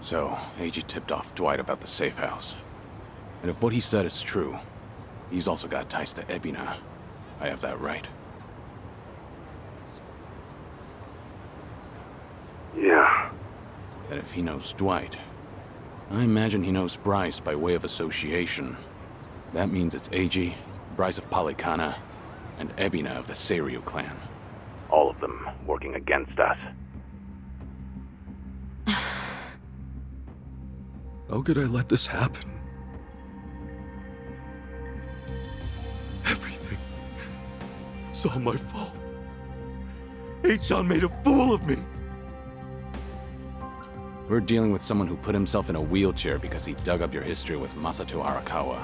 So, Eiji tipped off Dwight about the safe house. And if what he said is true, he's also got ties to Ebina. I have that right. Yeah. And if he knows Dwight, I imagine he knows Bryce by way of association. That means it's Eiji, Bryce of Polycana, and Ebina of the Seiryu clan. All of them working against us. How could I let this happen? Everything. It's all my fault. H-chan made a fool of me. We're dealing with someone who put himself in a wheelchair because he dug up your history with Masato Arakawa.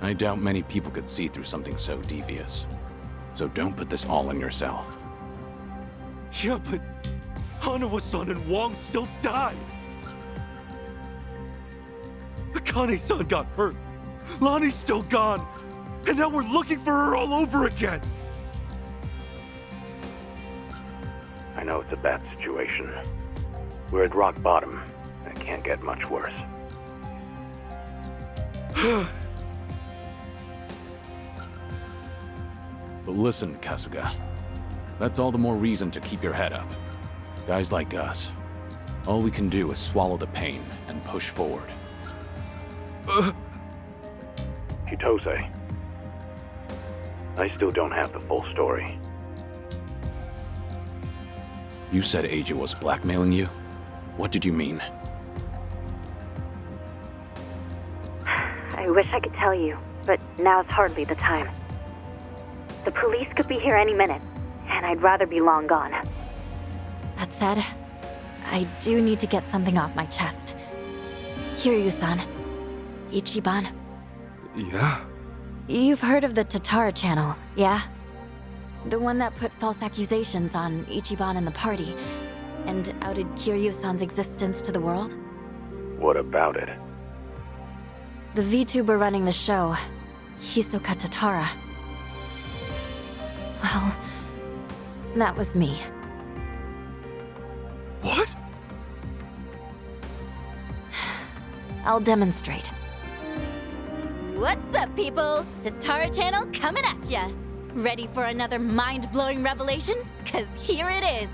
I doubt many people could see through something so devious. So don't put this all on yourself. Yeah, but Hanawa-san and Wong still died. Akane-san got hurt. Lonnie's still gone. And now we're looking for her all over again. I know it's a bad situation. We're at rock bottom, and it can't get much worse. But listen, Kasuga. That's all the more reason to keep your head up. Guys like us, all we can do is swallow the pain and push forward. Kitose, I still don't have the full story. You said Eiji was blackmailing you? What did you mean? I wish I could tell you, but now's hardly the time. The police could be here any minute, and I'd rather be long gone. That said, I do need to get something off my chest. Kiryu-san. Ichiban. Yeah? You've heard of the Tatara channel, yeah? The one that put false accusations on Ichiban and the party, and outed Kiryu-san's existence to the world? What about it? The VTuber running the show, Hisoka Tatara. Well, that was me. What? I'll demonstrate. What's up, people? Tatara channel coming at ya! Ready for another mind-blowing revelation? 'Cause here it is!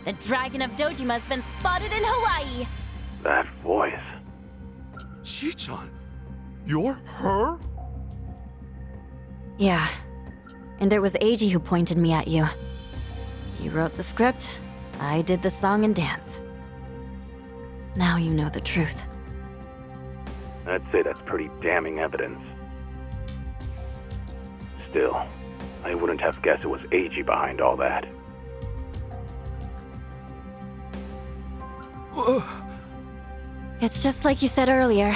The Dragon of Dojima's been spotted in Hawaii! That voice. Chi-chan, you're her? Yeah. And it was Eiji who pointed me at you. He wrote the script, I did the song and dance. Now you know the truth. I'd say that's pretty damning evidence. Still, I wouldn't have guessed it was Eiji behind all that. It's just like you said earlier.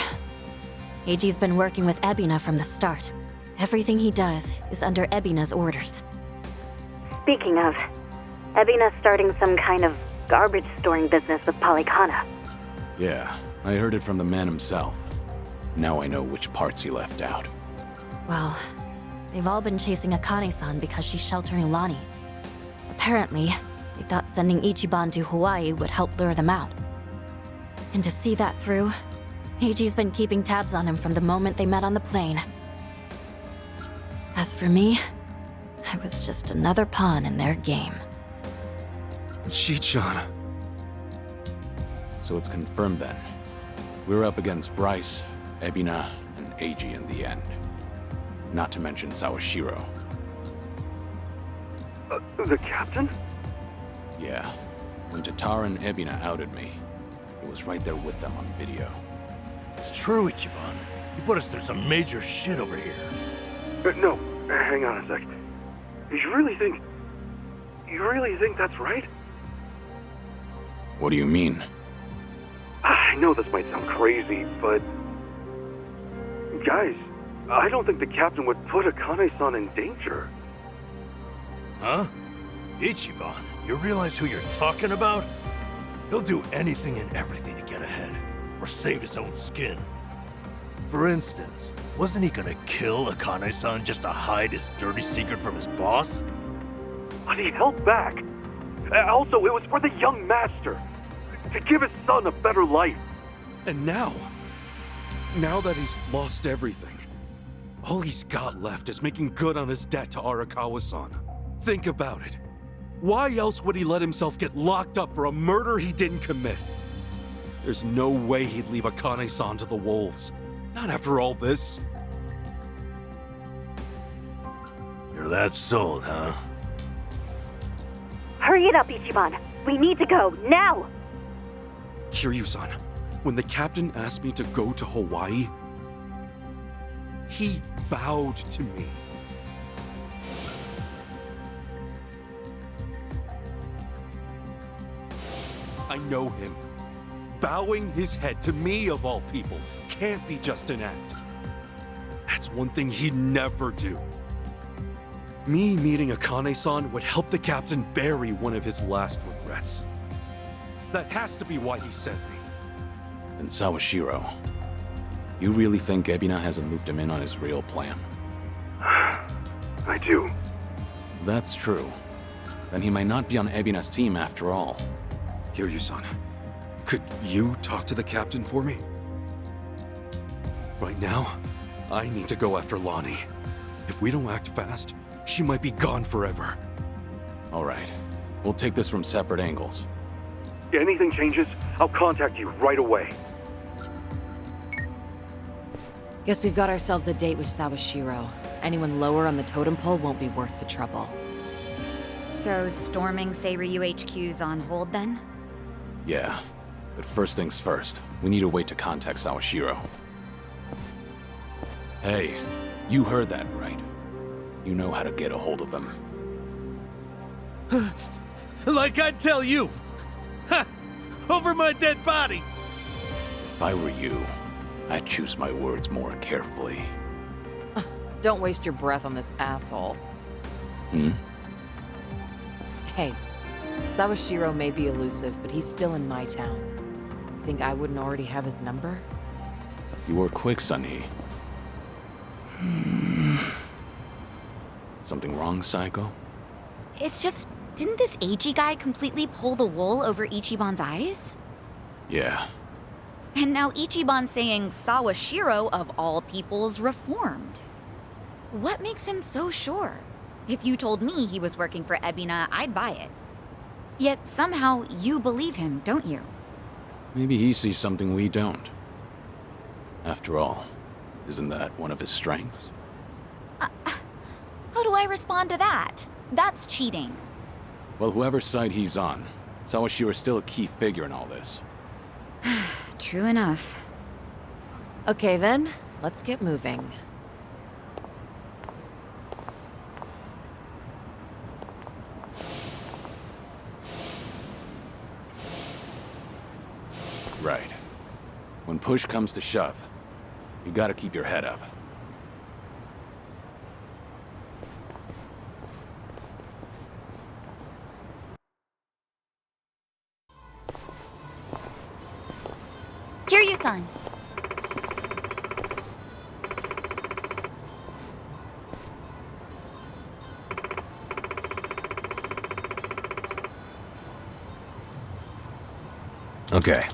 Eiji's been working with Ebina from the start. Everything he does is under Ebina's orders. Speaking of, Ebina's starting some kind of garbage storing business with Polycana. Yeah, I heard it from the man himself. Now I know which parts he left out. Well, they've all been chasing Akane-san because she's sheltering Lonnie. Apparently, they thought sending Ichiban to Hawaii would help lure them out. And to see that through, Eiji's been keeping tabs on him from the moment they met on the plane. As for me, I was just another pawn in their game. Chi-chan. So it's confirmed then. We're up against Bryce, Ebina, and Eiji in the end. Not to mention Sawashiro. The captain? Yeah. When Tatara and Ebina outed me, it was right there with them on video. It's true, Ichiban. You put us through some major shit over here. No, hang on a sec. You really think that's right? What do you mean? I know this might sound crazy, but... Guys, I don't think the captain would put Akane-san in danger. Huh? Ichiban, you realize who you're talking about? He'll do anything and everything to get ahead, or save his own skin. For instance, wasn't he gonna kill Akane-san just to hide his dirty secret from his boss? But he held back. Also, it was for the young master. To give his son a better life. And now that he's lost everything, all he's got left is making good on his debt to Arakawa-san. Think about it. Why else would he let himself get locked up for a murder he didn't commit? There's no way he'd leave Akane-san to the wolves. Not after all this. You're that sold, huh? Hurry it up, Ichiban. We need to go, now! Kiryu-san, when the captain asked me to go to Hawaii, he bowed to me. I know him. Bowing his head to me, of all people, can't be just an act. That's one thing he'd never do. Me meeting Akane-san would help the captain bury one of his last regrets. That has to be why he sent me. And Sawashiro, you really think Ebina hasn't looped him in on his real plan? I do. That's true. Then he might not be on Ebina's team after all. Kiryu-san, could you talk to the captain for me? Right now, I need to go after Lonnie. If we don't act fast, she might be gone forever. All right. We'll take this from separate angles. If anything changes, I'll contact you right away. Guess we've got ourselves a date with Sawashiro. Anyone lower on the totem pole won't be worth the trouble. So, storming Seiryu HQ's on hold then? Yeah. But first things first, we need a way to contact Sawashiro. Hey, you heard that, right? You know how to get a hold of him. Like I'd tell you! Ha! Over my dead body! If I were you, I'd choose my words more carefully. Don't waste your breath on this asshole. Hey, Sawashiro may be elusive, but he's still in my town. Think I wouldn't already have his number? You were quick, Sunny. Something wrong, Psycho? It's just, didn't this AG guy completely pull the wool over Ichiban's eyes? Yeah. And now Ichiban's saying Sawashiro, of all people's, reformed. What makes him so sure? If you told me he was working for Ebina, I'd buy it. Yet somehow you believe him, don't you? Maybe he sees something we don't. After all, isn't that one of his strengths? How do I respond to that? That's cheating. Well, whoever's side he's on, Sawashiro's still a key figure in all this. True enough. Okay then, let's get moving. Right. When push comes to shove, you gotta keep your head up. Kiryu-san. Okay.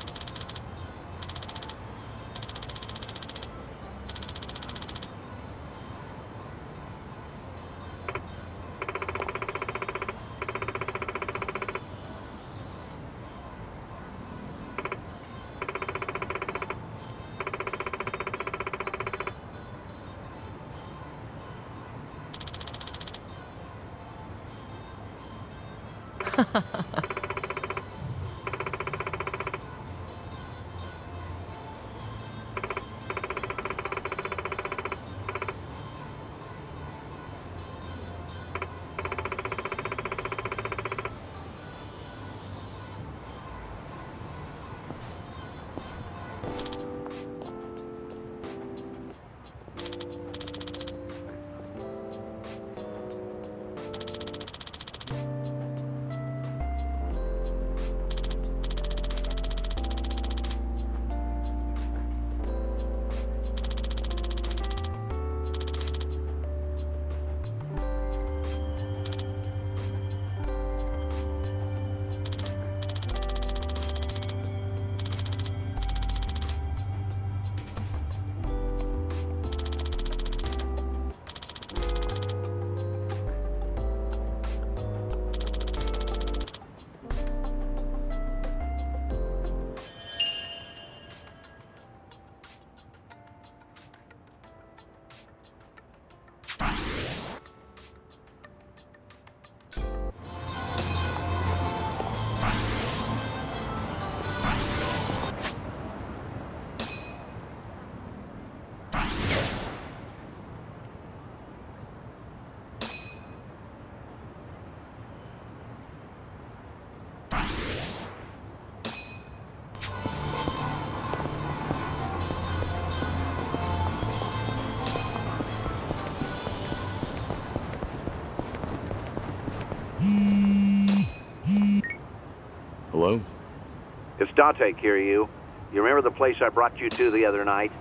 It's Date, Kiryu. You remember the place I brought you to the other night?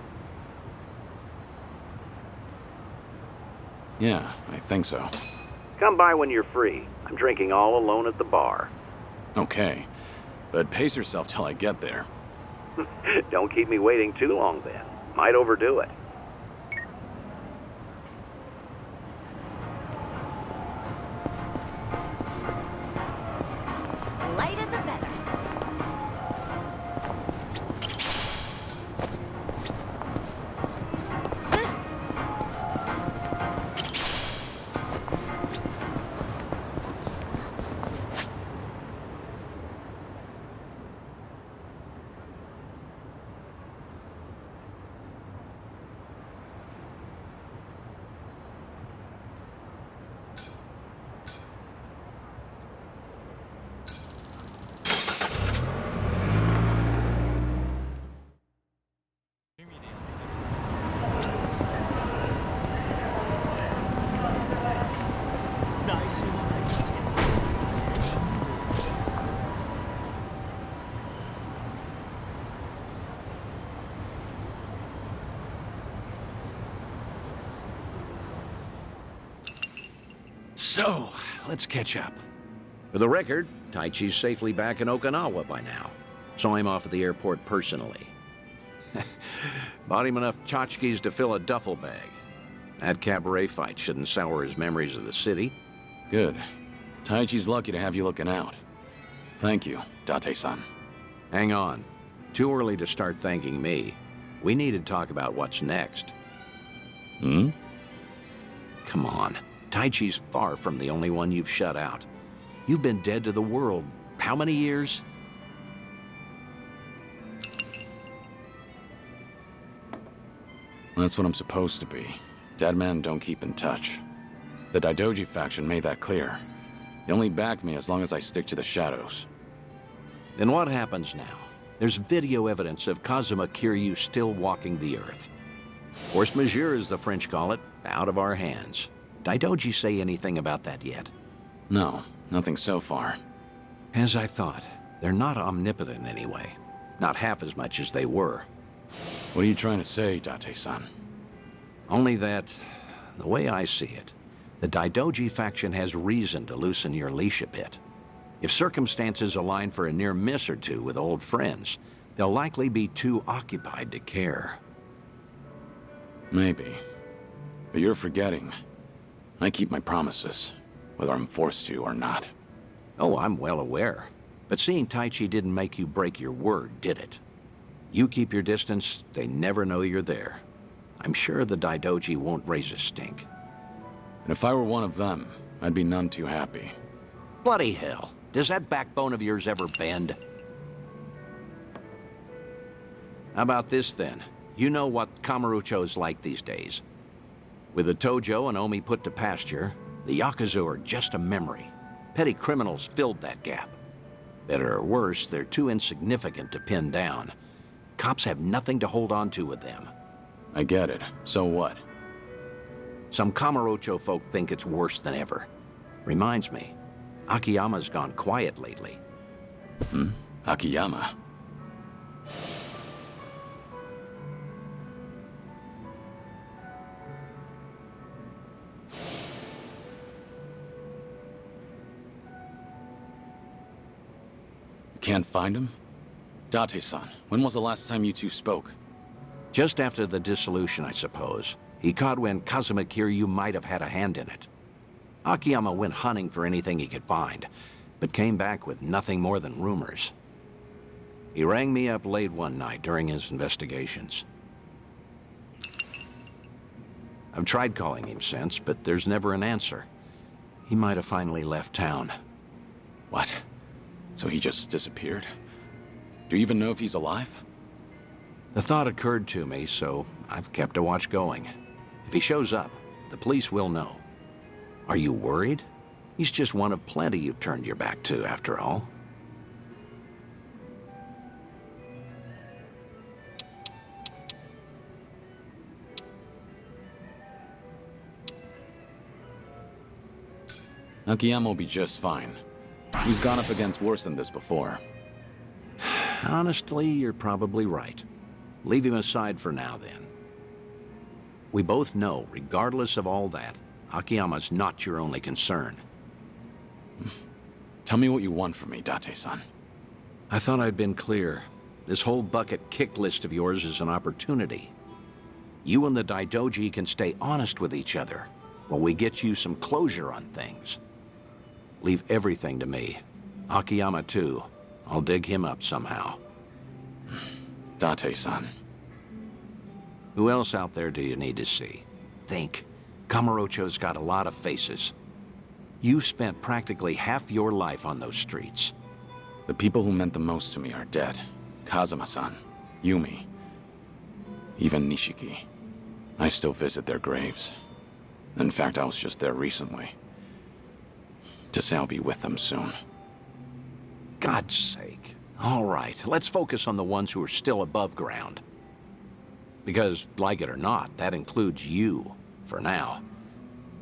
Yeah, I think so. Come by when you're free. I'm drinking all alone at the bar. Okay, but pace yourself till I get there. Don't keep me waiting too long then. Might overdo it. Light as a feather. So, let's catch up. For the record, Taichi's safely back in Okinawa by now. Saw him off at the airport personally. Bought him enough tchotchkes to fill a duffel bag. That cabaret fight shouldn't sour his memories of the city. Good. Taichi's lucky to have you looking out. Thank you, Date-san. Hang on. Too early to start thanking me. We need to talk about what's next. Hmm? Come on. Taichi's far from the only one you've shut out. You've been dead to the world how many years? That's what I'm supposed to be. Dead men don't keep in touch. The Daidoji faction made that clear. They only back me as long as I stick to the shadows. Then what happens now? There's video evidence of Kazuma Kiryu still walking the earth. Force majeure, as the French call it, out of our hands. Daidoji say anything about that yet? No, nothing so far. As I thought, they're not omnipotent anyway. Not half as much as they were. What are you trying to say, Date-san? Only that, the way I see it, the Daidoji faction has reason to loosen your leash a bit. If circumstances align for a near miss or two with old friends, they'll likely be too occupied to care. Maybe. But you're forgetting. I keep my promises, whether I'm forced to or not. Oh, I'm well aware. But seeing Taichi didn't make you break your word, did it? You keep your distance, they never know you're there. I'm sure the Daidoji won't raise a stink. And if I were one of them, I'd be none too happy. Bloody hell. Does that backbone of yours ever bend? How about this, then? You know what Kamurocho's like these days. With the Tojo and Omi put to pasture, the Yakuza are just a memory. Petty criminals filled that gap. Better or worse, they're too insignificant to pin down. Cops have nothing to hold on to with them. I get it. So what? Some Kamurocho folk think it's worse than ever. Reminds me, Akiyama's gone quiet lately. Hmm? Akiyama? Can't find him? Date-san, when was the last time you two spoke? Just after the dissolution, I suppose. He caught wind Kazuma Kiryu might have had a hand in it. Akiyama went hunting for anything he could find, but came back with nothing more than rumors. He rang me up late one night during his investigations. I've tried calling him since, but there's never an answer. He might have finally left town. What? So he just disappeared? Do you even know if he's alive? The thought occurred to me, so I've kept a watch going. If he shows up, the police will know. Are you worried? He's just one of plenty you've turned your back to, after all. Akiyama will be just fine. He's gone up against worse than this before. Honestly, you're probably right. Leave him aside for now, then. We both know, regardless of all that, Akiyama's not your only concern. Tell me what you want from me, Date-san. I thought I'd been clear. This whole bucket kick list of yours is an opportunity. You and the Daidoji can stay honest with each other while we get you some closure on things. Leave everything to me. Akiyama, too. I'll dig him up somehow. Date-san. Who else out there do you need to see? Think. Kamurocho's got a lot of faces. You spent practically half your life on those streets. The people who meant the most to me are dead. Kazuma-san, Yumi, even Nishiki. I still visit their graves. In fact, I was just there recently. To say I'll be with them soon. God's sake. All right, let's focus on the ones who are still above ground. Because, like it or not, that includes you, for now.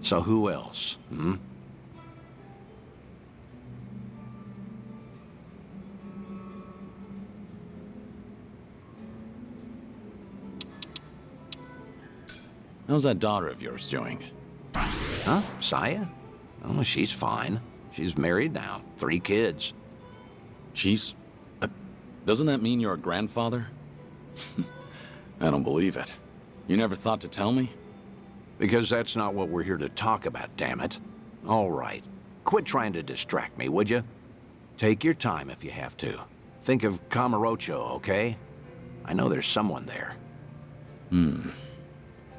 So who else, hmm? How's that daughter of yours doing? Huh? Saya? Oh, she's fine. She's married now. 3 kids. She's... doesn't that mean you're a grandfather? I don't believe it. You never thought to tell me? Because that's not what we're here to talk about, damn it. All right. Quit trying to distract me, would you? Take your time if you have to. Think of Kamurocho, okay? I know there's someone there.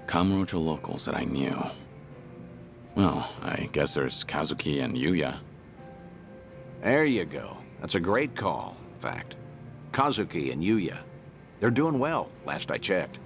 Kamurocho locals that I knew. Well, I guess there's Kazuki and Yuya. There you go. That's a great call, in fact. Kazuki and Yuya. They're doing well, last I checked.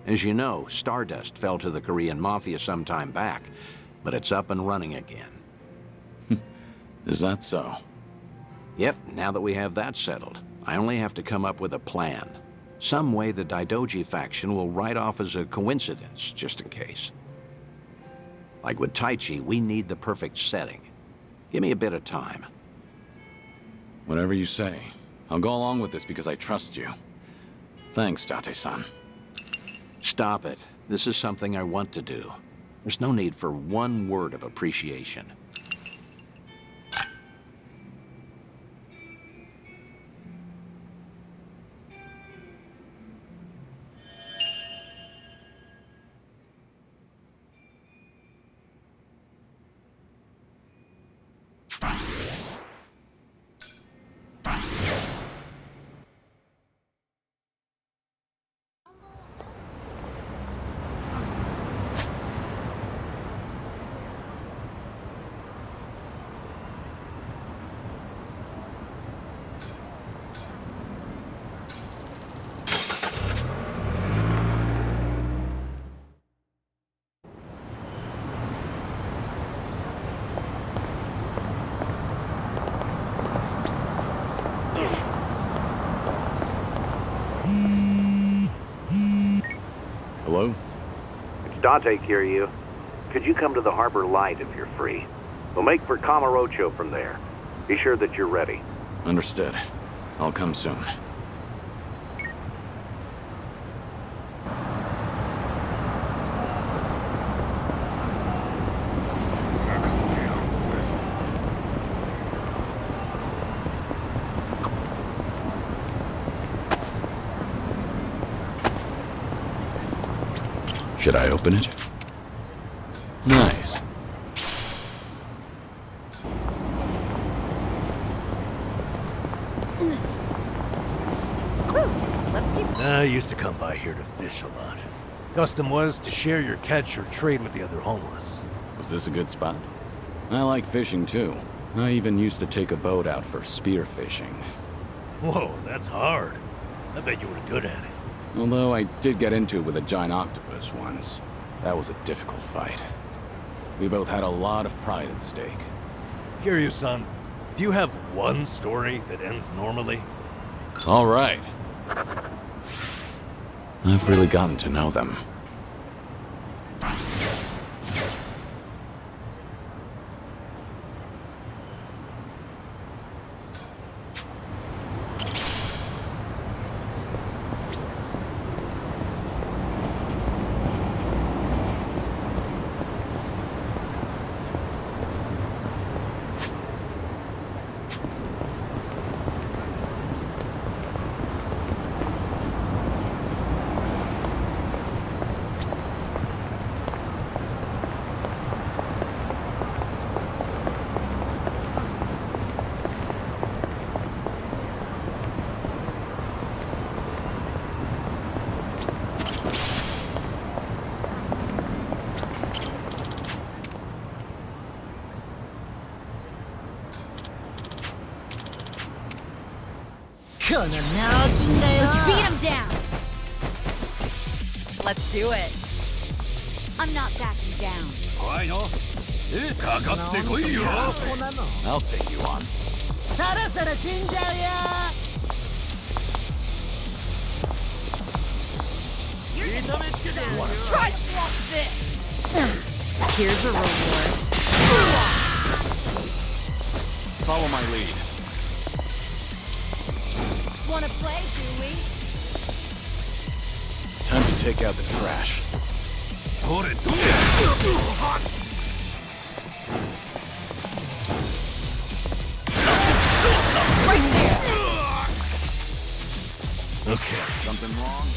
As you know, Stardust fell to the Korean Mafia some time back, but it's up and running again. Is that so? Yep, now that we have that settled, I only have to come up with a plan. Some way the Daidoji faction will write off as a coincidence, just in case. Like with Taichi, we need the perfect setting. Give me a bit of time. Whatever you say. I'll go along with this because I trust you. Thanks, Date-san. Stop it. This is something I want to do. There's no need for one word of appreciation. Hello? It's Dante, Kiryu. Could you come to the Harbor Light if you're free? We'll make for Kamurocho from there. Be sure that you're ready. Understood. I'll come soon. Should I open it? Nice. Let's keep... I used to come by here to fish a lot. Custom was to share your catch or trade with the other homeless. Was this a good spot? I like fishing too. I even used to take a boat out for spear fishing. Whoa, that's hard. I bet you were good at it. Although I did get into it with a giant octopus once. That was a difficult fight. We both had a lot of pride at stake. Kiryu-san, Do you have one story that ends normally? All right. I've really gotten to know them. Let's beat him down! Let's do it. I'm not backing down. I'll take you on. You're gonna try to block this! Here's a reward. Follow my lead. Wanna play, do we? Time to take out the trash. Okay. Something wrong?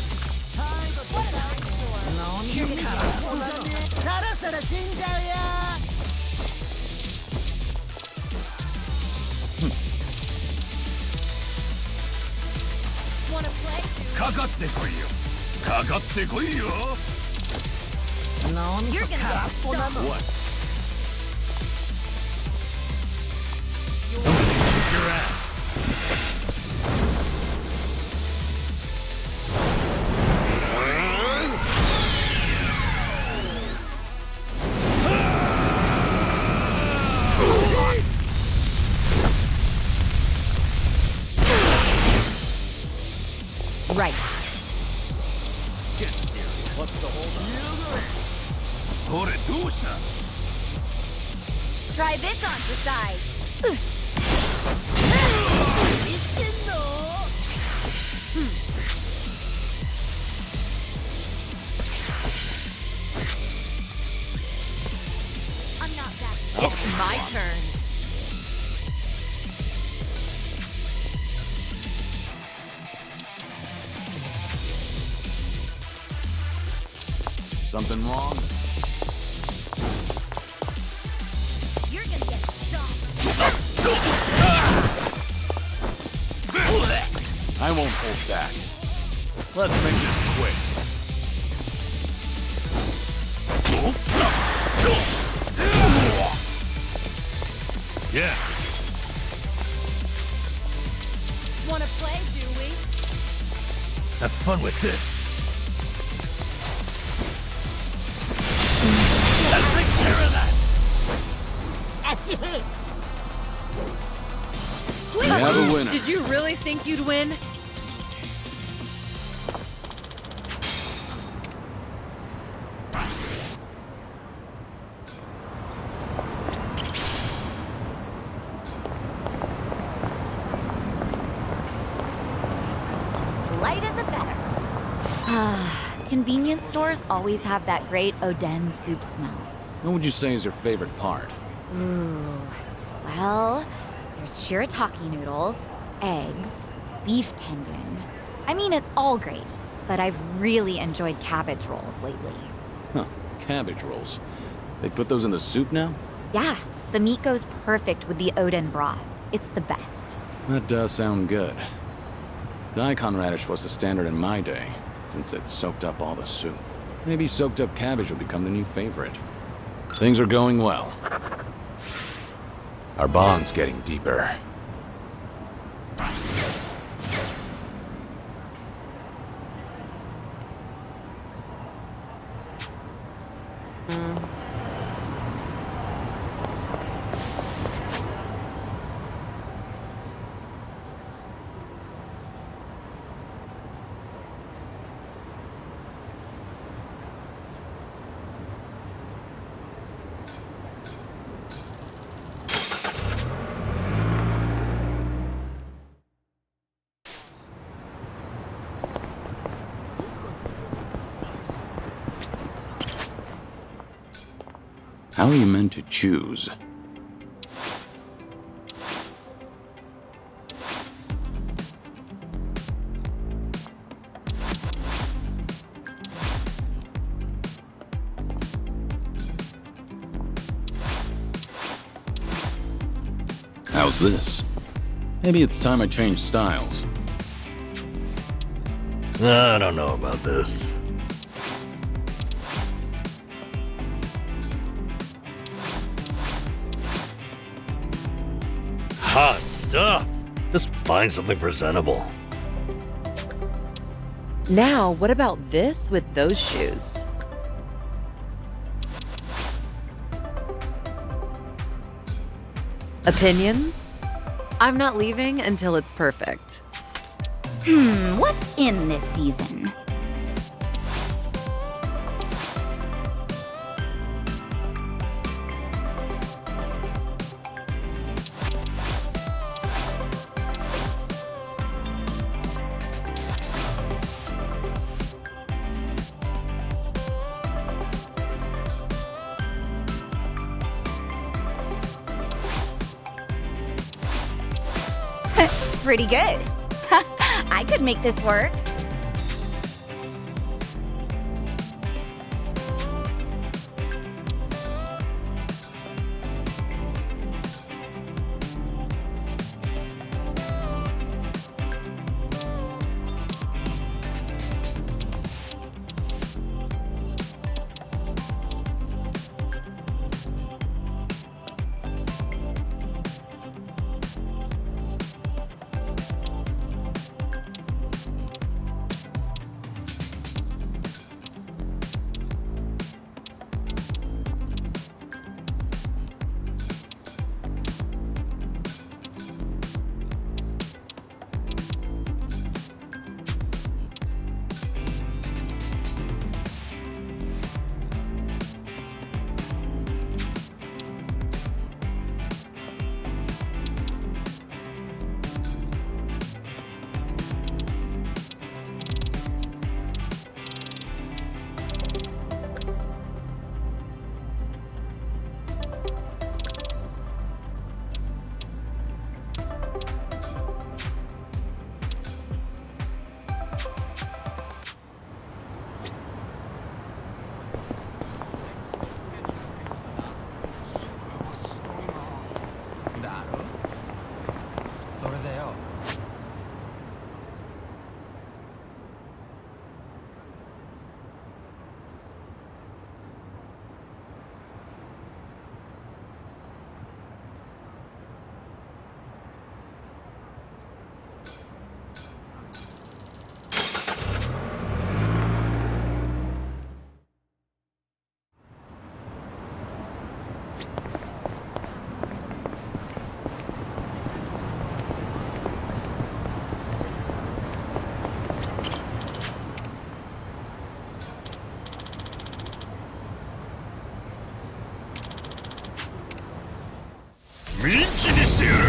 Wanna play, do we? かかってこいよ。かかってこいよ。 You're gonna get stuck. What? Kick your ass. Right. Get serious. What's the hold up? これどうした? Try this on for size. I'm not backing. It's my turn. Something wrong? You're gonna get stomped. I won't hold back. Let's make this quick. Yeah. Wanna play, do we? Have fun with this. That takes care of that. We have a winner. Did you really think you'd win? Light as a feather. Convenience stores always have that great Oden soup smell. What would you say is your favorite part? Ooh. Well, there's shirataki noodles, eggs, beef tendon. I mean, it's all great, but I've really enjoyed cabbage rolls lately. Huh, cabbage rolls. They put those in the soup now? Yeah, the meat goes perfect with the Oden broth. It's the best. That does sound good. Daikon radish was the standard in my day, since it soaked up all the soup. Maybe soaked up cabbage will become the new favorite. Things are going well. Our bond's getting deeper. How are you meant to choose? How's this? Maybe it's time I change styles. I don't know about this. Hot stuff. Just find something presentable. Now, what about this with those shoes? Opinions? I'm not leaving until it's perfect. What's in this season? Pretty good. I could make this work.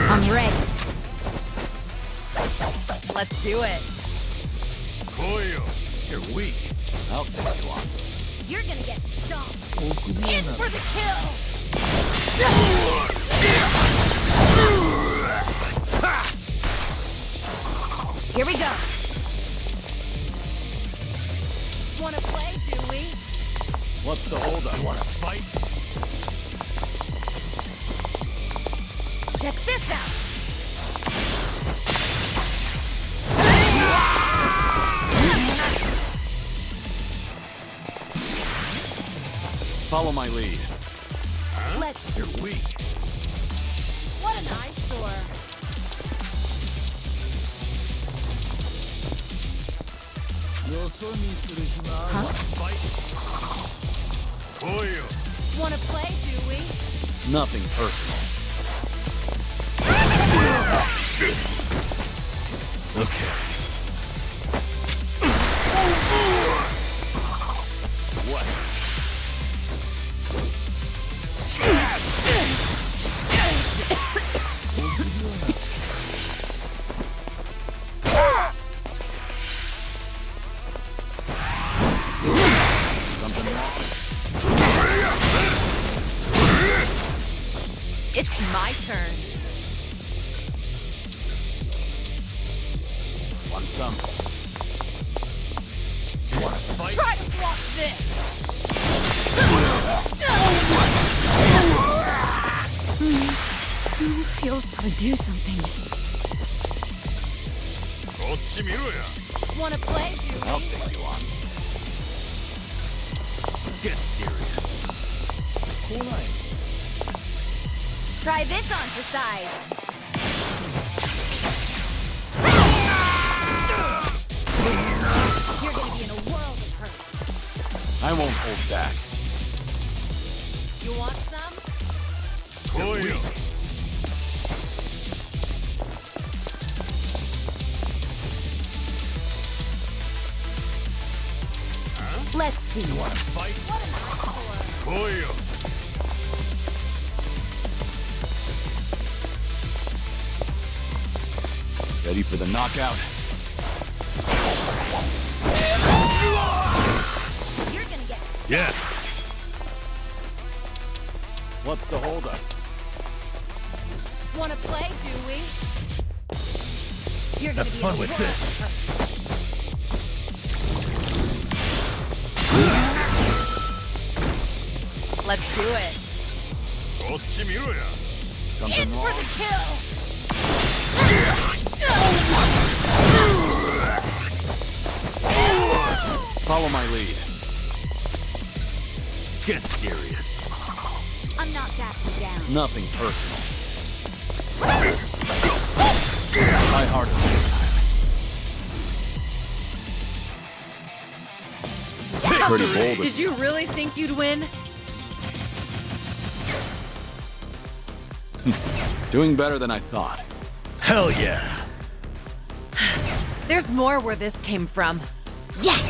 I'm ready. Let's do it. You're weak. I'll take you on. You're gonna get stomped. In for the kill. Here we go. Wanna play, do we? What's the holdup? You wanna fight? Check this out. Follow my lead. Let's. You're weak. What an eyesore. Huh? Fight. Wanna play, do we? Nothing personal. Okay. What? Something wrong? It's my turn. Want some? You wanna fight? Try to block this! Who feels to do something? Wanna play, do I'll take you on. Get serious. Try this on for size. You're gonna be in a world of hurt. I won't hold back. You want some? Let's see. You wanna fight? Ready for the knockout? You're gonna get Yeah. What's the holdup? Wanna play, do we? You're Have gonna be fun in a with world this. of hurt. Let's do it. Something In for wrong? the kill! Follow my lead. Get serious. I'm not backing down. Nothing personal. Try harder next time. Pretty bold. Did you really think you'd win? Doing better than I thought. Hell yeah. There's more where this came from. Yes!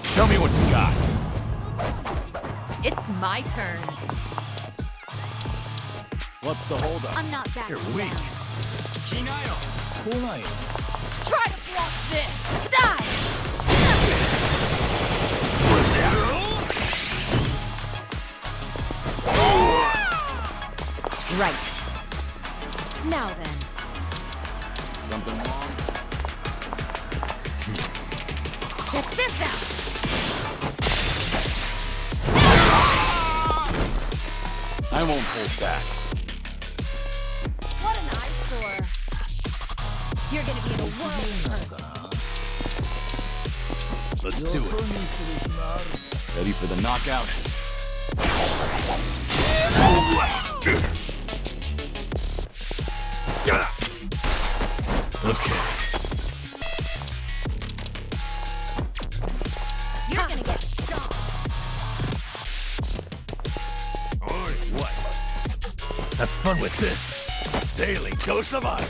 Show me what you got. It's my turn. What's the holdup? I'm not backing weak. down. Try to block this! Die! Right. Now then. Something wrong? Check this out. I won't hold back. What an eyesore. You're gonna be in a world of hurt. Let's do it. Ready for the knockout? Okay. You're gonna get stomped. What? Have fun with this. Daily dose of iron.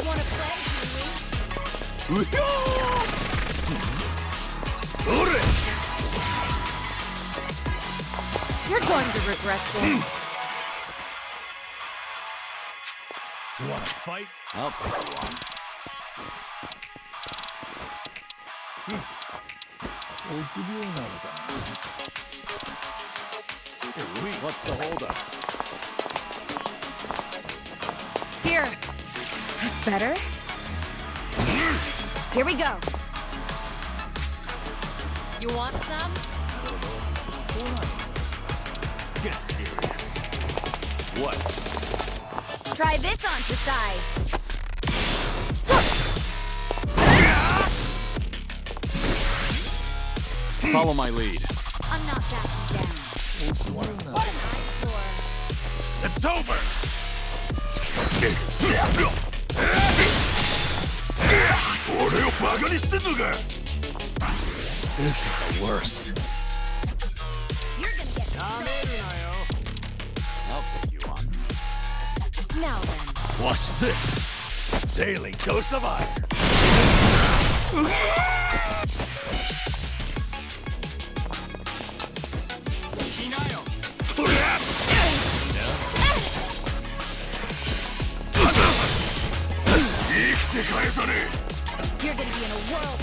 Wanna play, do we? You're going to regret this. You wanna fight? I'll take you on. You're weak. What's the holdup? Here. That's better. Here we go. You want some? Get serious. What? Try this on for size. Follow my lead. I'm not backing down. What an eyesore. It's over! This is the worst. You're gonna get I'll take you on. now then. Watch this. Daily dose of iron. You're gonna be in a world.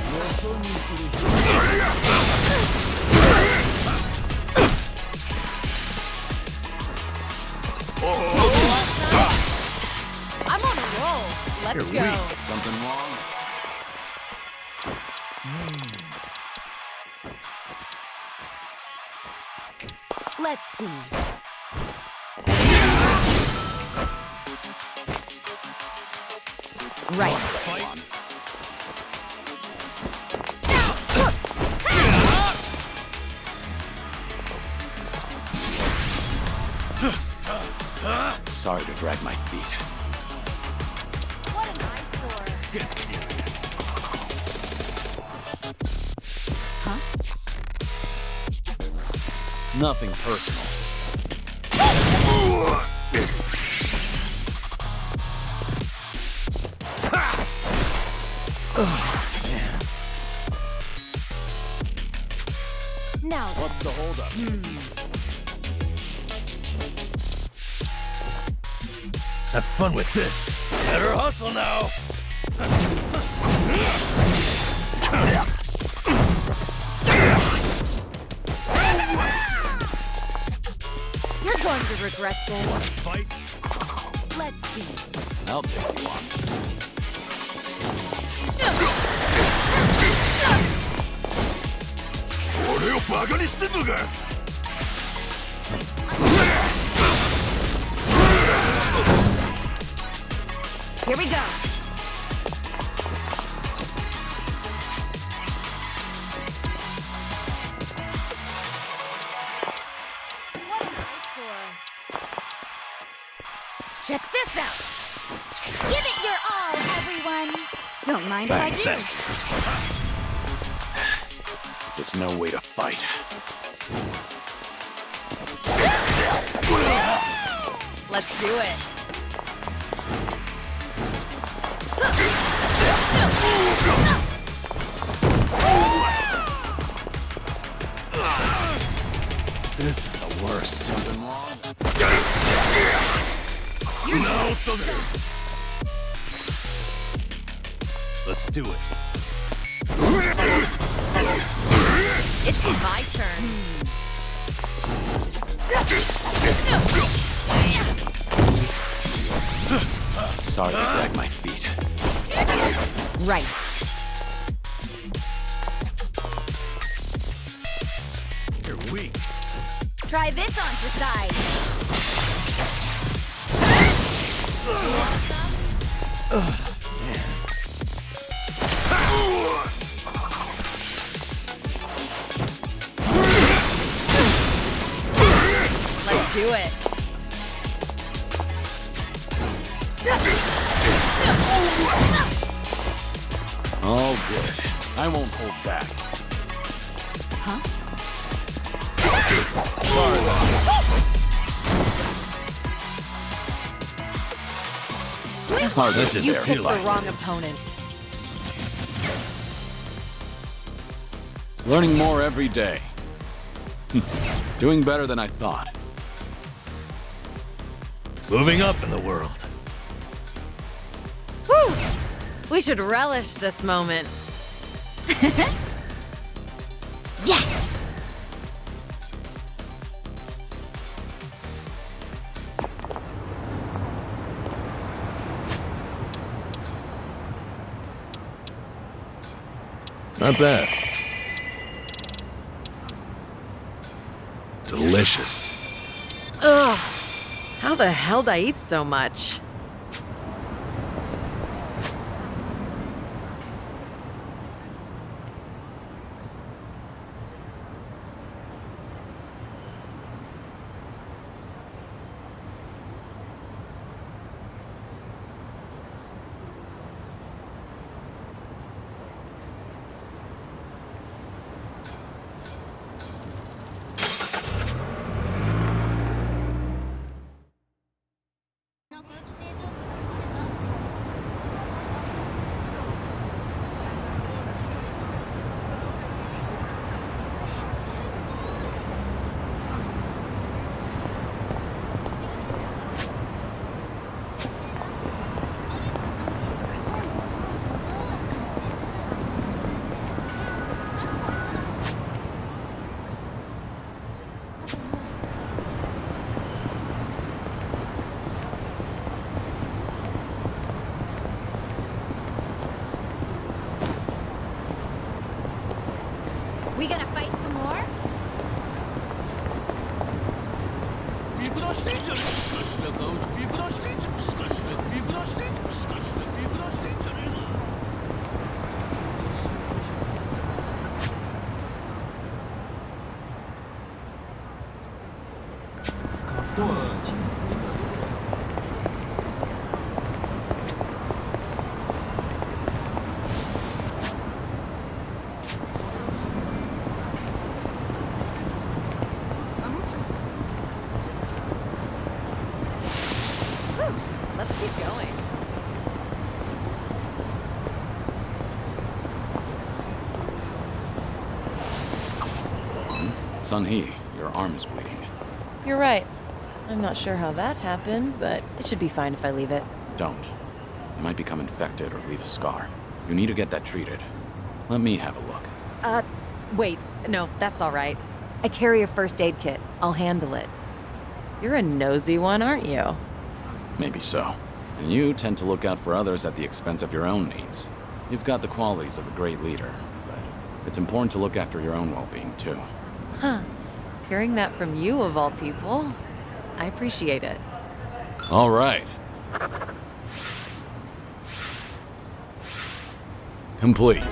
I'm on a roll. Let's go. Something wrong? Let's see. Right. Sorry to drag my feet. What an eyesore. Get serious. Nothing personal. Now then. What's the holdup? Have fun with this. Better hustle now. You're going to regret this. Fight. Let's see. I'll take you on. Here we go. What an eyesore. Check this out. Give it your all, everyone. Don't mind if I do. Thanks. This is no way to fight. Let's do it. This is the worst. Something wrong? Let's do it. It's my turn. Sorry to drag my feet. Right. You're weak. Try this on for size. Let's do it. All good. I won't hold back. Harder to You there. picked the wrong opponent. Learning more every day. Doing better than I thought. Moving up in the world. Whew. We should relish this moment. Yes! Not bad. Delicious. Ugh. How the hell did I eat so much? Sun-Hee, your arm is bleeding. You're right. I'm not sure how that happened, but it should be fine if I leave it. Don't. You might become infected or leave a scar. You need to get that treated. Let me have a look. Wait. No, that's all right. I carry a first aid kit. I'll handle it. You're a nosy one, aren't you? Maybe so. And you tend to look out for others at the expense of your own needs. You've got the qualities of a great leader, but it's important to look after your own well-being, too. Huh. Hearing that from you, of all people, I appreciate it. All right. Complete.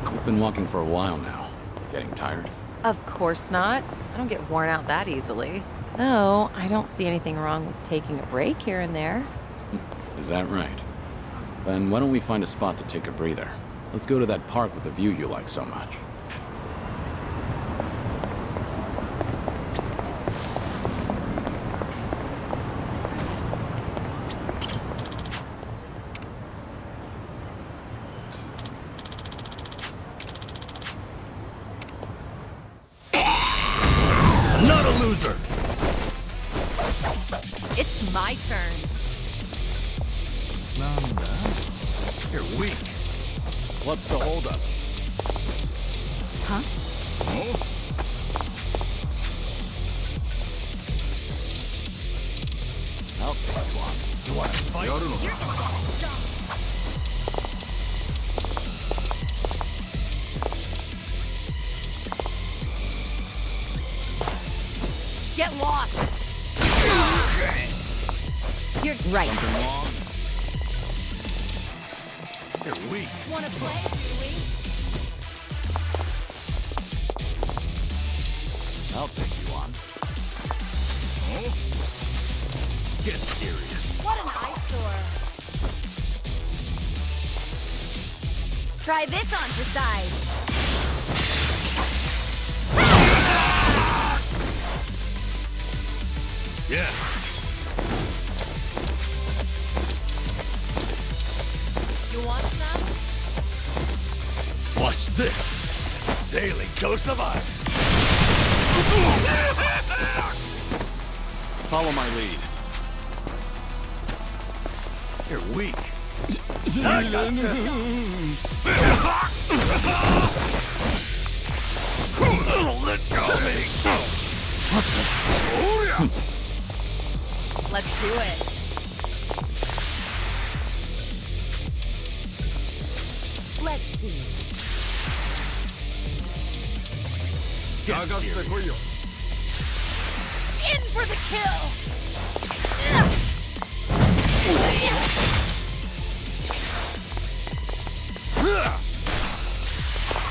You've been walking for a while now. Getting tired? Of course not. I don't get worn out that easily. Though, I don't see anything wrong with taking a break here and there. Is that right? Then why don't we find a spot to take a breather? Let's go to that park with the view you like so much. Not a loser! It's my turn. You're weak. What's the holdup? Huh? I'll take you on. You want to fight? Get lost! You're right. You're weak. Wanna play, Dewey? I'll take you on. Get serious. What an eyesore. Try this on for size. Yeah. You want some? Watch this. Daily dose of iron. Follow my lead. You're weak. I got Let go of me. Let's do it. Let's see. Get serious. In for the kill!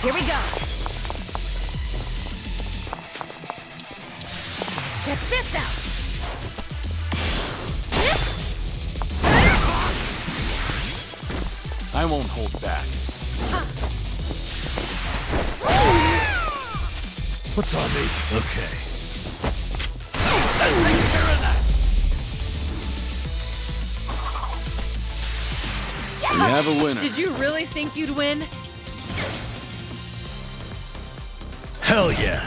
Here we go. Check this out. I won't hold back. What's on me? Okay. Let's take care of that. We have a winner. Did you really think you'd win? Hell yeah.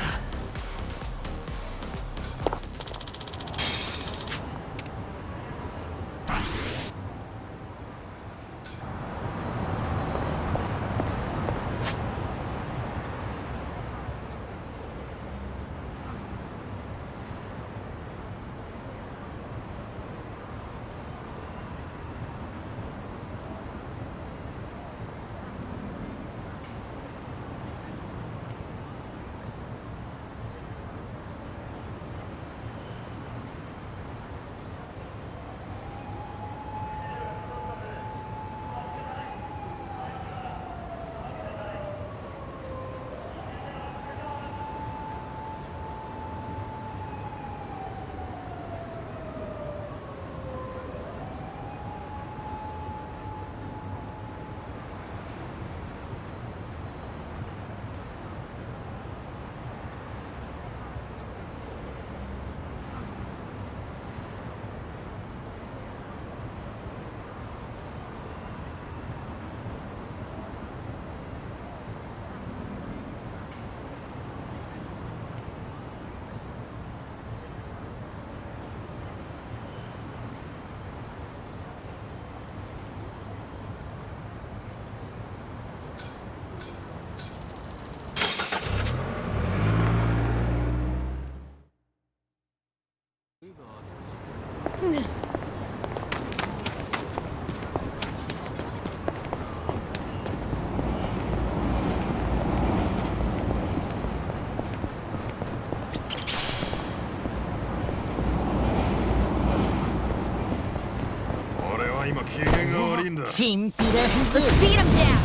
Let's beat him down!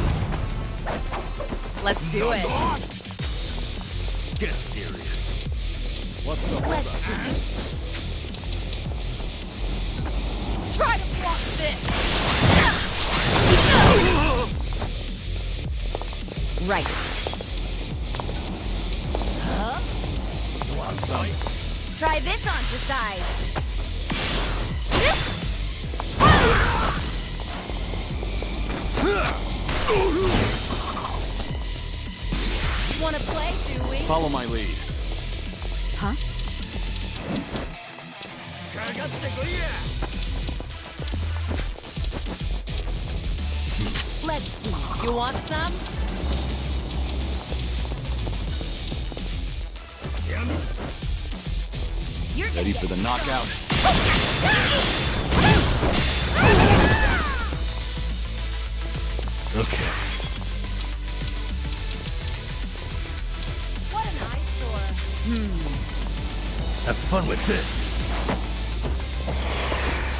Let's do it. Get serious. What's the hold up? Try to block this. Right. Huh? Want some? Try this on for size. Wanna play, do we? Follow my lead. Huh? Let's see. You want some? You're Ready for the knockout? Okay. What an eyesore. Have fun with this.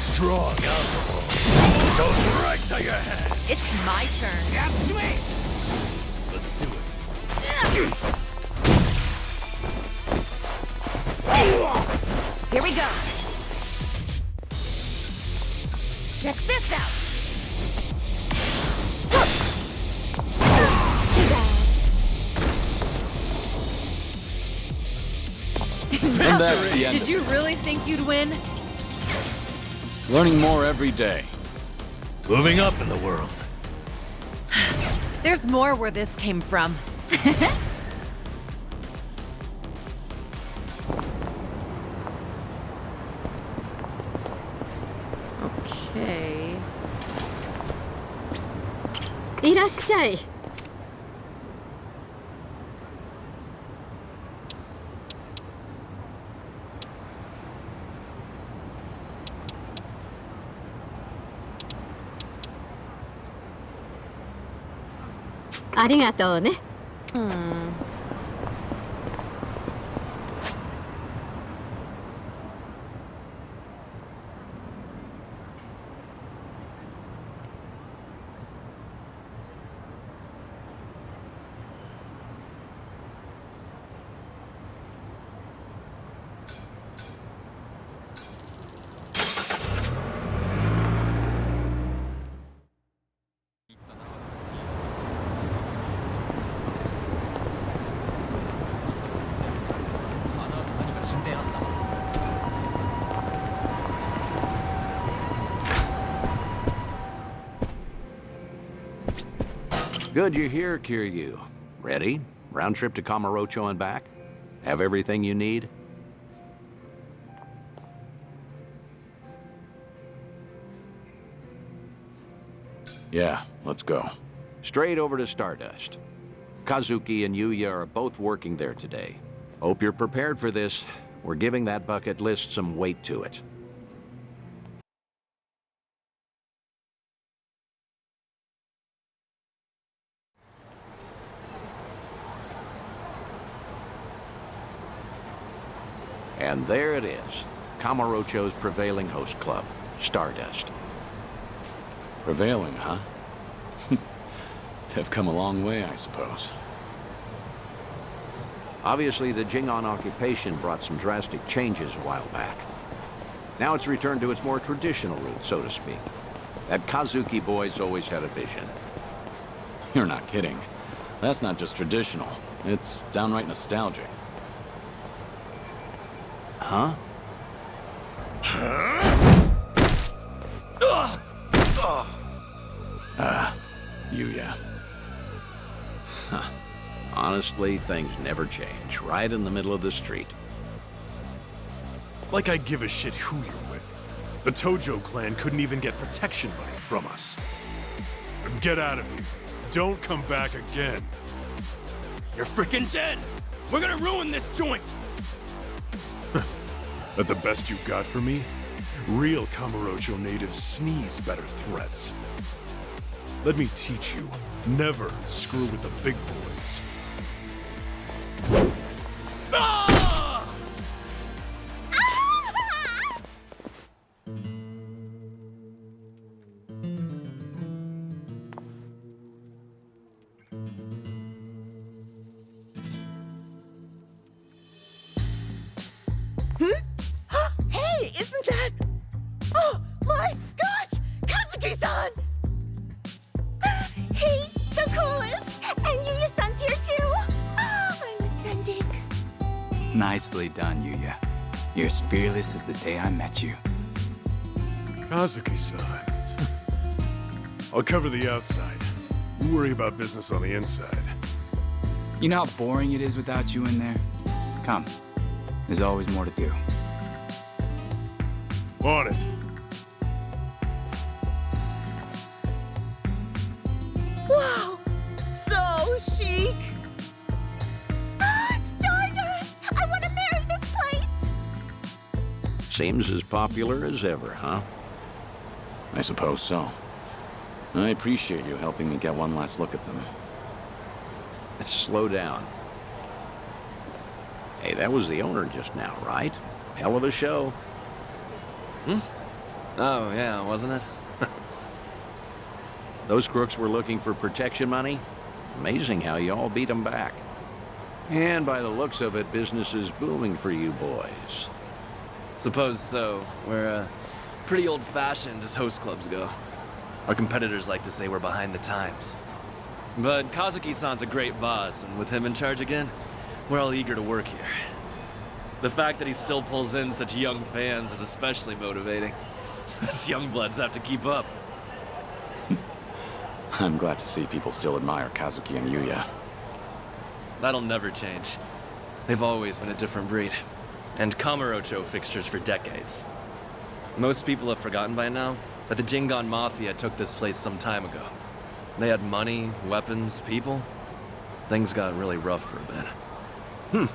Strong alcohol. Goes right to your head. It's my turn. Let's do it. Here we go. Check this out. Too bad. And that's the end. Did you really think you'd win? Learning more every day. Moving up in the world. There's more where this came from. Okay. いらっしゃい。ありがとうね。Good you're here, Kiryu. Ready? Round trip to Kamurocho and back? Have everything you need? Yeah, let's go. Straight over to Stardust. Kazuki and Yuya are both working there today. Hope you're prepared for this. We're giving that bucket list some weight to it. And there it is, Kamurocho's prevailing host club, Stardust. Prevailing, huh? They've come a long way, I suppose. Obviously, the Jingon occupation brought some drastic changes a while back. Now it's returned to its more traditional roots, so to speak. That Kazuki boy's always had a vision. You're not kidding. That's not just traditional. It's downright nostalgic. Huh? Yuya. Huh. Honestly, things never change. Right in the middle of the street. Like I give a shit who you're with. The Tojo clan couldn't even get protection money from us. Get out of here. Don't come back again. You're freaking dead! We're gonna ruin this joint! That the best you got for me? Real Kamurocho natives sneeze better threats. Let me teach you. Never screw with the big boys. Ah! Nicely done, Yuya. You're as fearless as the day I met you. Kazuki-san. I'll cover the outside. You worry about business on the inside. You know how boring it is without you in there? Come. There's always more to do. On it. Wow! So chic! Stardust! I want to marry this place! Seems as popular as ever, huh? I suppose so. I appreciate you helping me get one last look at them. Slow down. Hey, that was the owner just now, right? Hell of a show. Oh, yeah, wasn't it? Those crooks were looking for protection money. Amazing how you all beat them back. And by the looks of it, business is booming for you boys. Suppose so. We're, pretty old-fashioned as host clubs go. Our competitors like to say we're behind the times. But Kazuki-san's a great boss, and with him in charge again, we're all eager to work here. The fact that he still pulls in such young fans is especially motivating. Us young bloods have to keep up. I'm glad to see people still admire Kazuki and Yuya. That'll never change. They've always been a different breed. And Kamurocho fixtures for decades. Most people have forgotten by now, but the Jingon Mafia took this place some time ago. They had money, weapons, people. Things got really rough for a bit.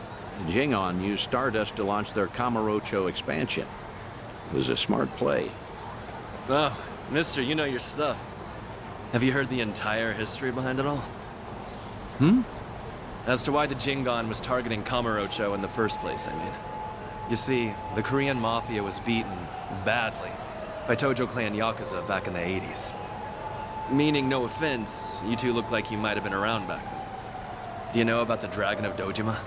The Jingon used Stardust to launch their Kamurocho expansion. It was a smart play. Oh, mister, you know your stuff. Have you heard the entire history behind it all? As to why the Jingon was targeting Kamurocho in the first place, I mean. You see, the Korean Mafia was beaten, badly, by Tojo Clan Yakuza back in the 80s. Meaning, no offense, you two look like you might have been around back then. Do you know about the Dragon of Dojima?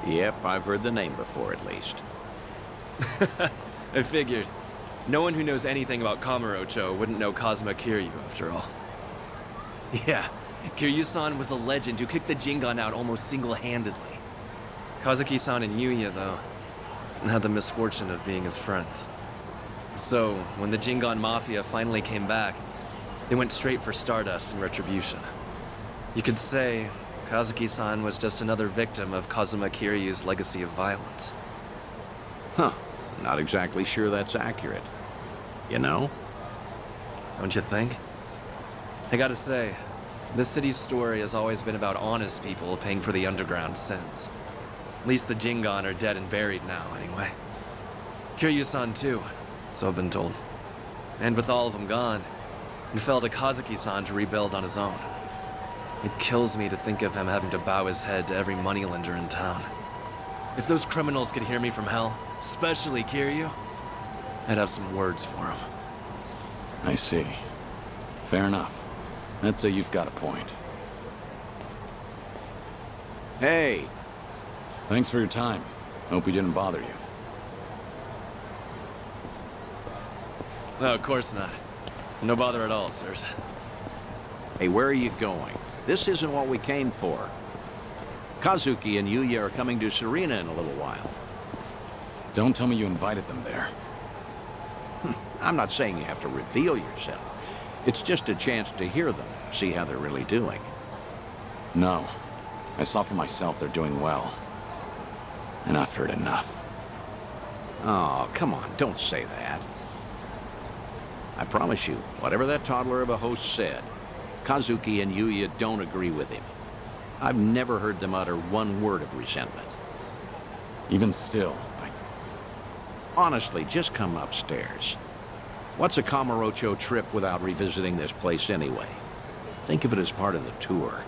Yep, I've heard the name before at least. I figured. No one who knows anything about Kamurocho wouldn't know Kazuma Kiryu, after all. Yeah, Kiryu-san was a legend who kicked the Jingon out almost single-handedly. Kazuki-san and Yuya, though, had the misfortune of being his friends. So, when the Jingon Mafia finally came back, they went straight for Stardust in retribution. You could say Kazuki-san was just another victim of Kazuma Kiryu's legacy of violence. Huh. Not exactly sure that's accurate. You know? Don't you think? I gotta say, this city's story has always been about honest people paying for the underground sins. At least the Jingon are dead and buried now, anyway. Kiryu-san too, so I've been told. And with all of them gone, it fell to Kazuki-san to rebuild on his own. It kills me to think of him having to bow his head to every moneylender in town. If those criminals could hear me from hell, especially Kiryu, I'd have some words for him. I see. Fair enough. I'd say you've got a point. Hey! Thanks for your time. Hope we didn't bother you. No, of course not. No bother at all, sirs. Hey, where are you going? This isn't what we came for. Kazuki and Yuya are coming to Serena in a little while. Don't tell me you invited them there. I'm not saying you have to reveal yourself. It's just a chance to hear them, see how they're really doing. No. I saw for myself they're doing well. And I've heard enough. Oh, come on, don't say that. I promise you, whatever that toddler of a host said, Kazuki and Yuya don't agree with him. I've never heard them utter one word of resentment. Even still, Honestly, just come upstairs. What's a Kamurocho trip without revisiting this place anyway? Think of it as part of the tour.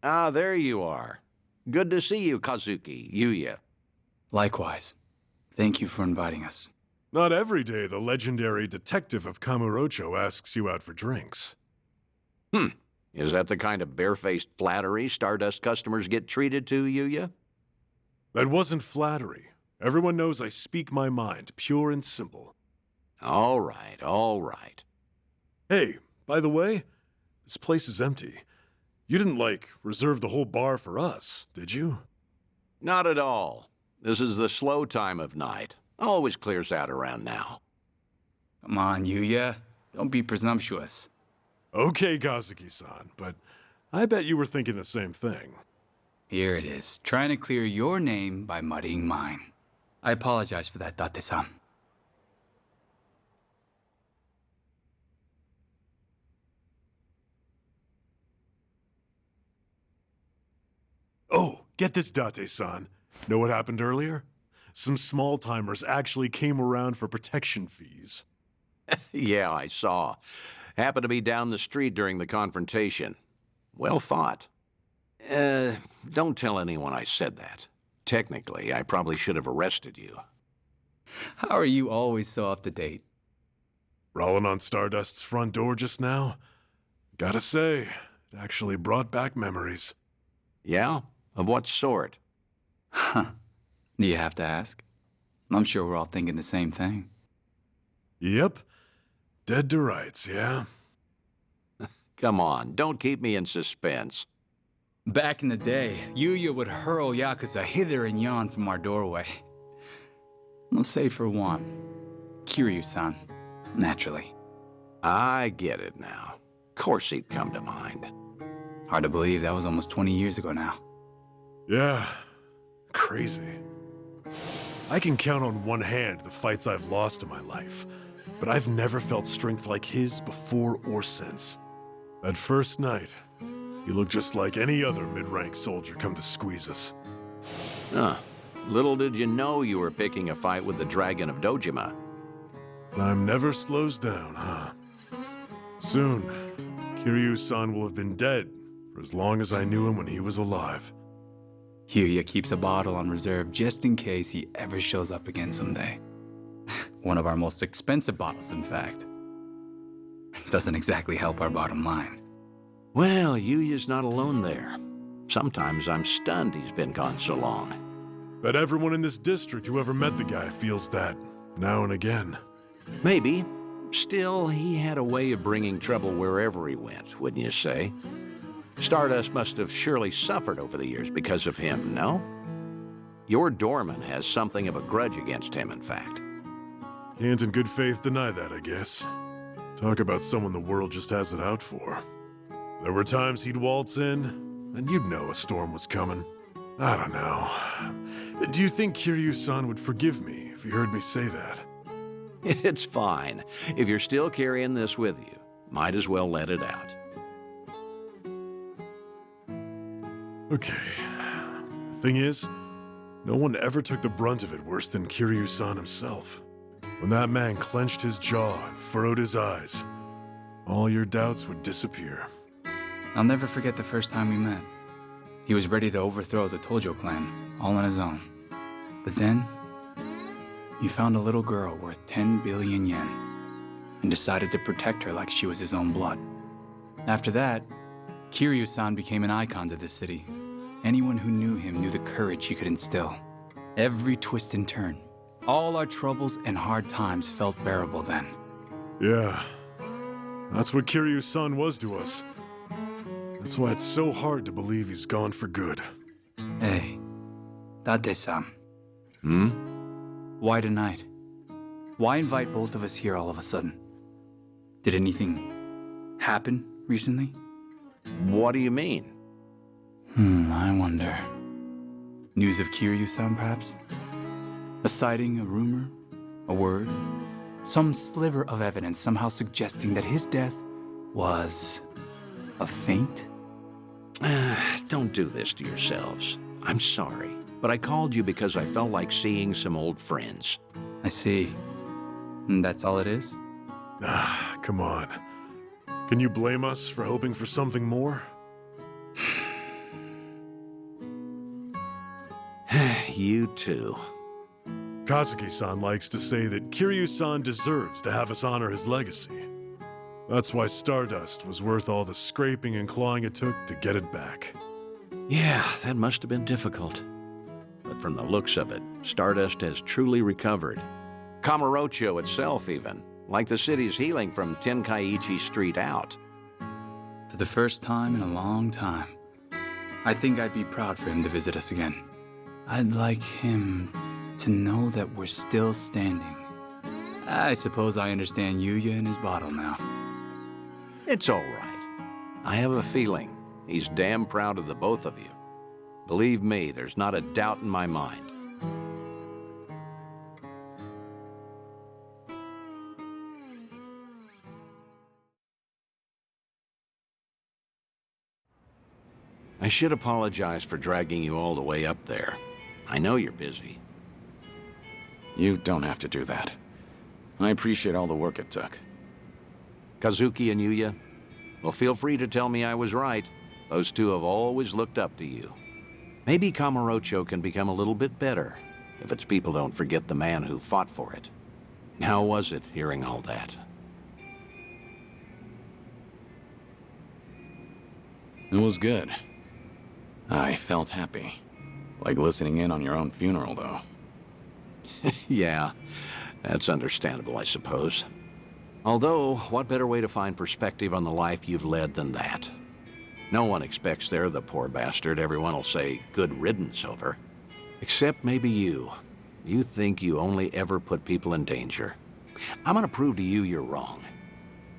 Ah, there you are. Good to see you, Kazuki, Yuya. Likewise. Thank you for inviting us. Not every day the legendary detective of Kamurocho asks you out for drinks. Is that the kind of barefaced flattery Stardust customers get treated to, Yuya? That wasn't flattery. Everyone knows I speak my mind, pure and simple. All right, all right. Hey, by the way, this place is empty. You didn't, reserve the whole bar for us, did you? Not at all. This is the slow time of night. Always clears out around now. Come on, Yuya. Don't be presumptuous. Okay, Kazuki-san, but I bet you were thinking the same thing. Here it is, trying to clear your name by muddying mine. I apologize for that, Date-san. Oh, get this, Date-san. Know what happened earlier? Some small-timers actually came around for protection fees. Yeah, I saw. Happened to be down the street during the confrontation. Well fought. Don't tell anyone I said that. Technically, I probably should have arrested you. How are you always so up to date? Rolling on Stardust's front door just now? Gotta say, it actually brought back memories. Yeah? Of what sort? Huh. Do you have to ask? I'm sure we're all thinking the same thing. Yep. Dead to rights, yeah? Come on, don't keep me in suspense. Back in the day, Yuya would hurl Yakuza hither and yon from our doorway. Let's say for one, Kiryu-san, naturally. I get it now. Of course he'd come to mind. Hard to believe that was almost 20 years ago now. Yeah, crazy. I can count on one hand the fights I've lost in my life, but I've never felt strength like his before or since. That first night, he looked just like any other mid-rank soldier come to squeeze us. Huh. Little did you know you were picking a fight with the Dragon of Dojima. Time never slows down, huh? Soon, Kiryu-san will have been dead for as long as I knew him when he was alive. Yuya keeps a bottle on reserve just in case he ever shows up again someday. One of our most expensive bottles, in fact. Doesn't exactly help our bottom line. Well, Yuya's not alone there. Sometimes I'm stunned he's been gone so long. Bet everyone in this district who ever met the guy feels that, now and again. Maybe. Still, he had a way of bringing trouble wherever he went, wouldn't you say? Stardust must have surely suffered over the years because of him, no? Your doorman has something of a grudge against him, in fact. Can't in good faith deny that, I guess. Talk about someone the world just has it out for. There were times he'd waltz in, and you'd know a storm was coming. I don't know. Do you think Kiryu-san would forgive me if he heard me say that? It's fine. If you're still carrying this with you, might as well let it out. Okay. The thing is, no one ever took the brunt of it worse than Kiryu-san himself. When that man clenched his jaw and furrowed his eyes, all your doubts would disappear. I'll never forget the first time we met. He was ready to overthrow the Tojo clan, all on his own. But then, he found a little girl worth 10 billion yen, and decided to protect her like she was his own blood. After that, Kiryu-san became an icon to this city. Anyone who knew him knew the courage he could instill. Every twist and turn, all our troubles and hard times felt bearable then. Yeah, that's what Kiryu-san was to us. That's why it's so hard to believe he's gone for good. Hey, Date-san. Hmm? Why tonight? Why invite both of us here all of a sudden? Did anything happen recently? What do you mean? I wonder. News of Kiryu-san, perhaps? A sighting, a rumor, a word? Some sliver of evidence somehow suggesting that his death was a feint? Don't do this to yourselves. I'm sorry, but I called you because I felt like seeing some old friends. I see. And that's all it is? Come on. Can you blame us for hoping for something more? You too. Kazuki-san likes to say that Kiryu-san deserves to have us honor his legacy. That's why Stardust was worth all the scraping and clawing it took to get it back. Yeah, that must have been difficult. but from the looks of it, Stardust has truly recovered. Kamurocho itself, even, like the city's healing from Tenkaichi Street out. For the first time in a long time, I think I'd be proud for him to visit us again. I'd like him to know that we're still standing. I suppose I understand Yuya and his bottle now. It's all right. I have a feeling he's damn proud of the both of you. Believe me, there's not a doubt in my mind. I should apologize for dragging you all the way up there. I know you're busy. You don't have to do that. I appreciate all the work it took. Kazuki and Yuya, well, feel free to tell me I was right. Those two have always looked up to you. Maybe Kamurocho can become a little bit better if its people don't forget the man who fought for it. How was it hearing all that? It was good. I felt happy. Like listening in on your own funeral, though. Yeah, that's understandable, I suppose. Although, what better way to find perspective on the life you've led than that? No one expects they're the poor bastard everyone will say good riddance over. Except maybe you. You think you only ever put people in danger. I'm gonna prove to you you're wrong.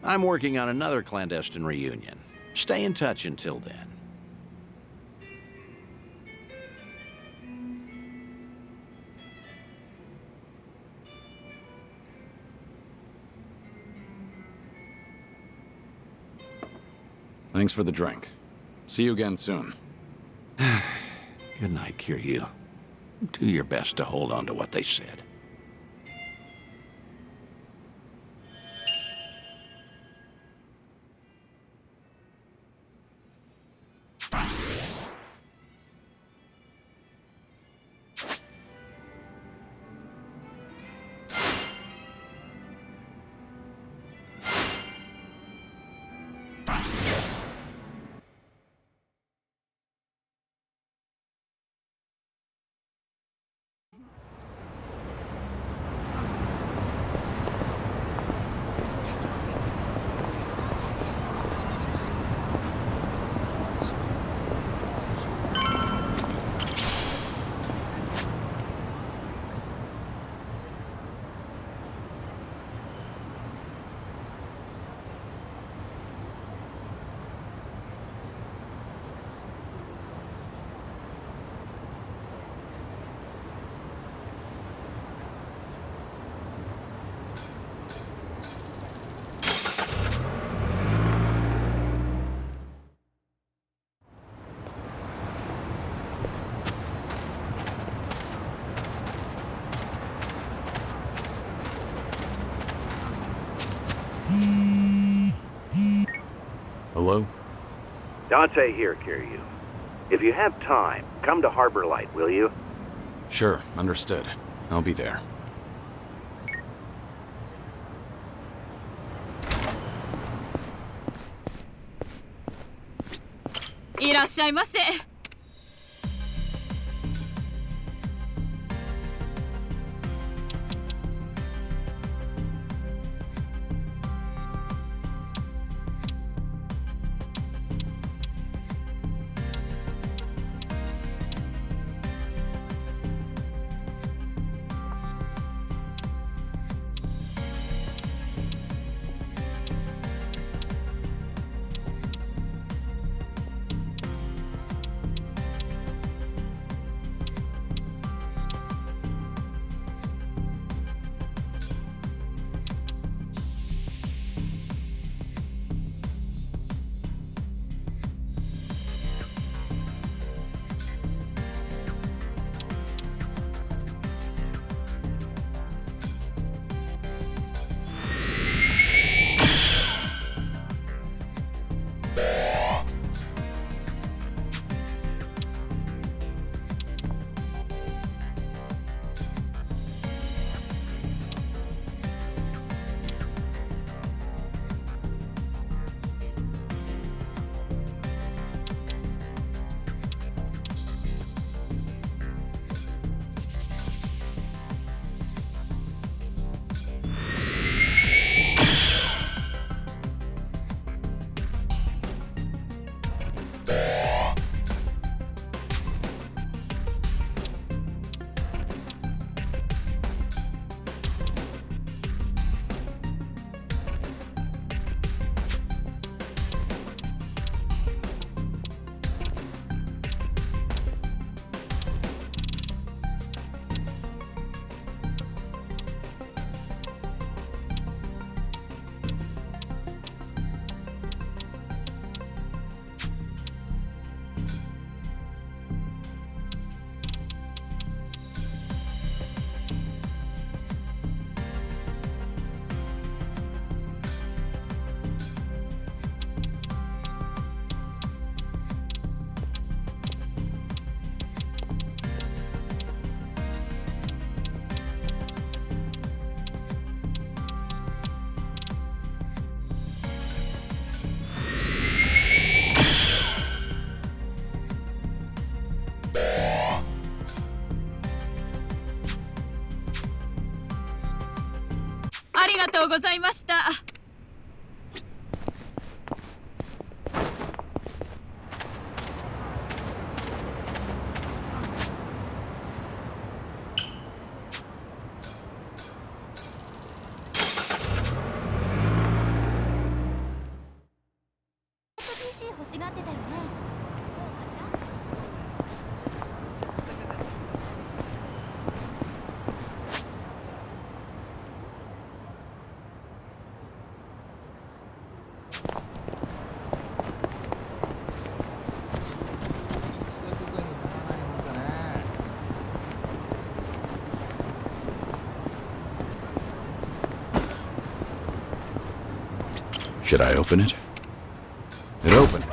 I'm working on another clandestine reunion. Stay in touch until then. Thanks for the drink. See you again soon. Good night, Kiryu. Do your best to hold on to what they said. Hello? Dante here, Kiryu. If you have time, come to Harbor Light, will you? Sure, understood. I'll be there. Irashaimase. がとうございました。Should I open it? It opened.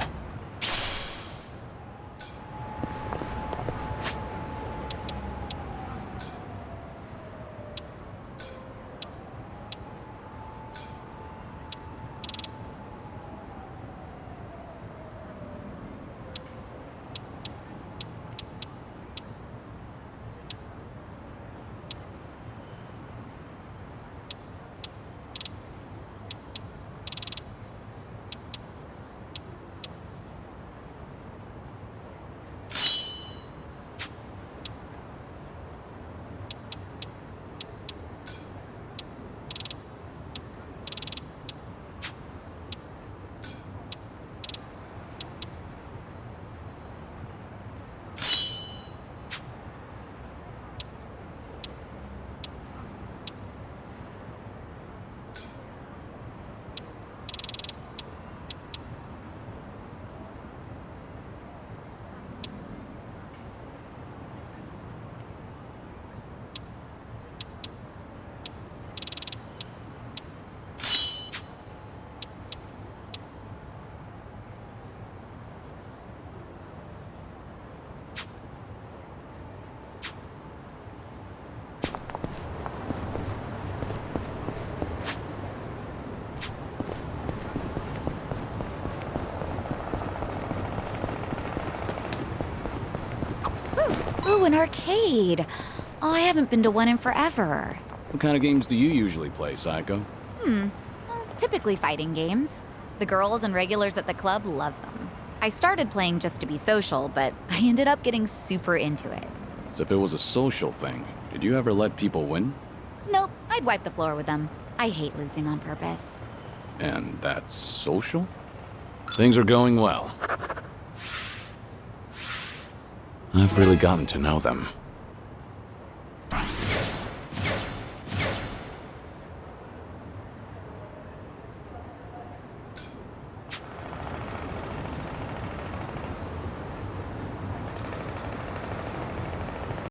Ooh, an arcade. Oh, I haven't been to one in forever. What kind of games do you usually play, Psycho? Well, typically fighting games. The girls and regulars at the club love them. I started playing just to be social, but I ended up getting super into it. So if it was a social thing, did you ever let people win? Nope, I'd wipe the floor with them. I hate losing on purpose. And that's social? Things are going well. I've really gotten to know them.